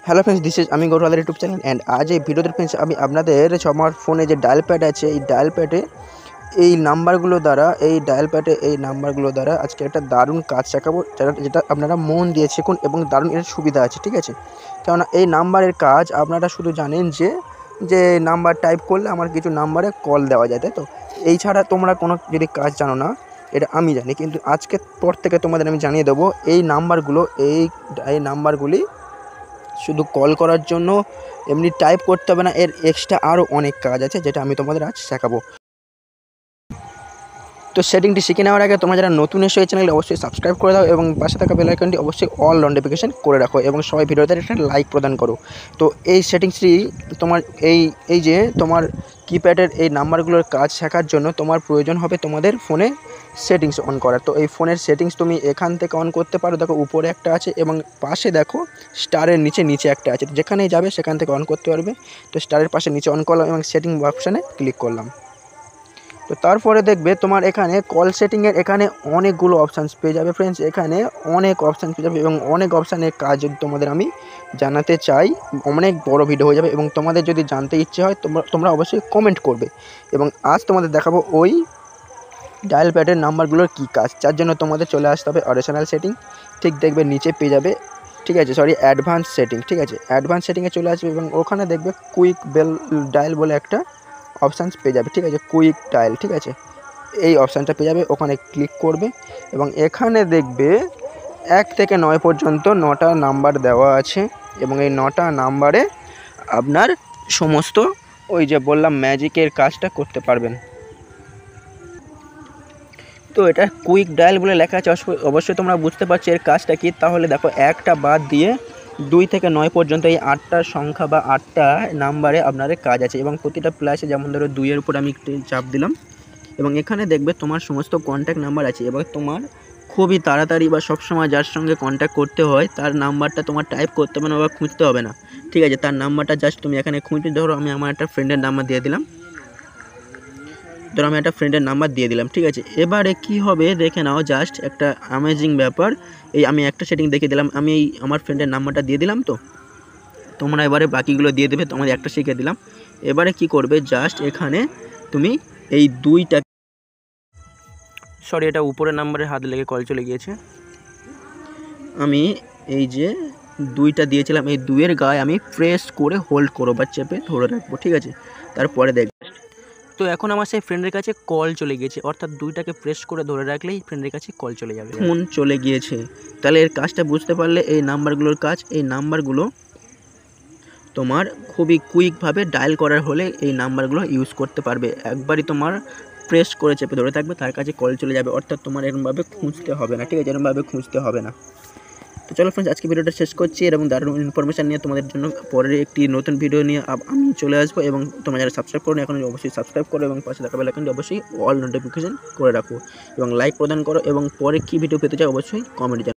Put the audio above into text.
Hello friends, this is আমি গৌরব YouTube channel and আজ এই ভিডিওতে ফ্রেন্ডস আমি আপনাদের আমার ফোনে যে ডায়াল প্যাড আছে এই ডায়াল প্যাডে এই নাম্বারগুলো দ্বারা আজকে একটা দারুণ কাজ শেখাবো, যেটা আপনারা মন দিয়ে শিখুন এবং দারুণ এর সুবিধা আছে। ঠিক আছে, কেননা এই নাম্বারের কাজ আপনারা শুধু জানেন যে নাম্বার টাইপ করলে আমার কিছু নাম্বারে কল দেওয়া যায়, তাই তো। এই ছাড়া তোমরা কোনো যদি কাজ জানো না, এটা আমি জানি, কিন্তু আজকের পর থেকে তোমাদের আমি জানিয়ে দেবো এই নাম্বারগুলি শুধু কল করার জন্য এমনি টাইপ করতে হবে না, এর এক্সট্রা আরও অনেক কাজ আছে যেটা আমি তোমাদের আজ শেখাবো। তো সেটিংটি শিখে নেওয়ার আগে তোমরা যারা নতুন এসে এই চ্যানেলে অবশ্যই সাবস্ক্রাইব করে দাও এবং পাশে থাকা বেল আইকনটি অবশ্যই অল নোটিফিকেশন করে রাখো এবং সবাই ভিডিওতে একটা লাইক প্রদান করো। তো এই সেটিংসটি তোমার এই যে তোমার কিপ্যাডের এই নাম্বারগুলোর কাজ শেখার জন্য তোমার প্রয়োজন হবে তোমাদের ফোনে সেটিংস অন করার। তো এই ফোনের সেটিংস তুমি এখান থেকে অন করতে পারো, দেখো উপরে একটা আছে এবং পাশে দেখো স্টারের নিচে একটা আছে, যেখানেই যাবে সেখান থেকে অন করতে পারবে। তো স্টারের পাশে নিচে অন করলাম এবং সেটিং অপশানে ক্লিক করলাম। তো তারপরে দেখবে তোমার এখানে কল সেটিংয়ের এখানে অনেকগুলো অপশানস পেয়ে যাবে ফ্রেন্ডস, এখানে অনেক অপশান পেয়ে যাবে এবং অনেক অপশানের কাজ যদি তোমাদের আমি জানাতে চাই অনেক বড় ভিডিও হয়ে যাবে এবং তোমাদের যদি জানতে ইচ্ছে হয় তোমরা অবশ্যই কমেন্ট করবে। এবং আজ তোমাদের দেখাবো ওই ডায়াল প্যাডের নাম্বারগুলোর কী কাজ, যার জন্য তোমাদের চলে আসতে হবে অডিশনাল সেটিং, ঠিক দেখবে নিচে পেয়ে যাবে, ঠিক আছে, অ্যাডভান্স সেটিং। ঠিক আছে, অ্যাডভান্স সেটিংয়ে চলে আসবে এবং ওখানে দেখবে কুইক বেল ডায়াল বলে একটা অপশানস পেয়ে যাবে। ঠিক আছে, কুইক ডায়াল, ঠিক আছে, এই অপশানটা পেয়ে যাবে, ওখানে ক্লিক করবে এবং এখানে দেখবে 1 থেকে 9 পর্যন্ত 9টা নাম্বার দেওয়া আছে এবং এই 9টা নাম্বারে আপনার সমস্ত ওই যে বললাম ম্যাজিকের কাজটা করতে পারবেন। তো এটা কুইক ডায়াল বলে লেখা আছে, অবশ্যই তোমরা বুঝতে পারছো এর কাজটা কি। তাহলে দেখো একটা বাদ দিয়ে 2 থেকে 9 পর্যন্ত এই 8টা সংখ্যা বা 8টা নাম্বারে আপনাদের কাজ আছে এবং প্রতিটা প্লাসে যেমন ধরো 2-এর উপর আমি একটু চাপ দিলাম এবং এখানে দেখবে তোমার সমস্ত কন্ট্যাক্ট নাম্বার আছে। এবার তোমার খুবই তাড়াতাড়ি বা সবসময় যার সঙ্গে কন্ট্যাক্ট করতে হয় তার নাম্বারটা তোমার টাইপ করতে হবে না বা খুঁজতে হবে না। ঠিক আছে, তার নাম্বারটা জাস্ট তুমি এখানে খুঁজে, ধরো আমি আমার একটা ফ্রেন্ডের নাম্বার দিয়ে দিলাম, ঠিক আছে। এবারে কি হবে দেখে নাও, জাস্ট একটা অ্যামেজিং ব্যাপার। এই আমি একটা সেটিং দেখে দিলাম, আমি এই আমার ফ্রেন্ডের নাম্বারটা দিয়ে দিলাম। তো তোমরা এবারে বাকিগুলো দিয়ে দেবে, তোমাদের একটা শিখে দিলাম। এবারে কি করবে, জাস্ট এখানে তুমি এই দুইটা, এটা উপরের নাম্বারে হাত লেগে কল চলে গিয়েছে, আমি এই যে 2টা দিয়েছিলাম এই 2-এর গায়ে আমি প্রেস করে হোল্ড করো বা চেপে ধরে রাখবো। ঠিক আছে, তারপরে দেখবে তো এখন আমার সেই ফ্রেন্ডের কাছে কল চলে গিয়েছে, অর্থাৎ 2টাকে প্রেস করে ধরে রাখলেই ফ্রেন্ডের কাছে কল চলে যাবে, ফোন চলে গিয়েছে। তাহলে এর কাজটা বুঝতে পারলে এই নাম্বারগুলোর কাজ, এই নাম্বারগুলো তোমার খুবই কুইকভাবে ডায়াল করার হলে এই নাম্বারগুলো ইউজ করতে পারবে। একবারই তোমার প্রেস করে চেপে ধরে থাকবে, তার কাছে কল চলে যাবে, অর্থাৎ তোমার এরকমভাবে খুঁজতে হবে না। ঠিক আছে, এরকমভাবে খুঁজতে হবে না। তো চলো ফ্রেন্ডস, আজকে ভিডিওটা শেষ করছি এবং দারুণ ইনফরমেশান নিয়ে তোমাদের জন্য পরের একটি নতুন ভিডিও নিয়ে আমি চলে আসবো। এবং তোমরা যারা সাবস্ক্রাইব করো এখন অবশ্যই সাবস্ক্রাইব করো এবং পাশে থাকা বেল আইকনটি অবশ্যই অল নোটিফিকেশন করে রাখো এবং লাইক প্রদান করো এবং পরে কী ভিডিও পেতে চাও অবশ্যই কমেন্ট জানাও।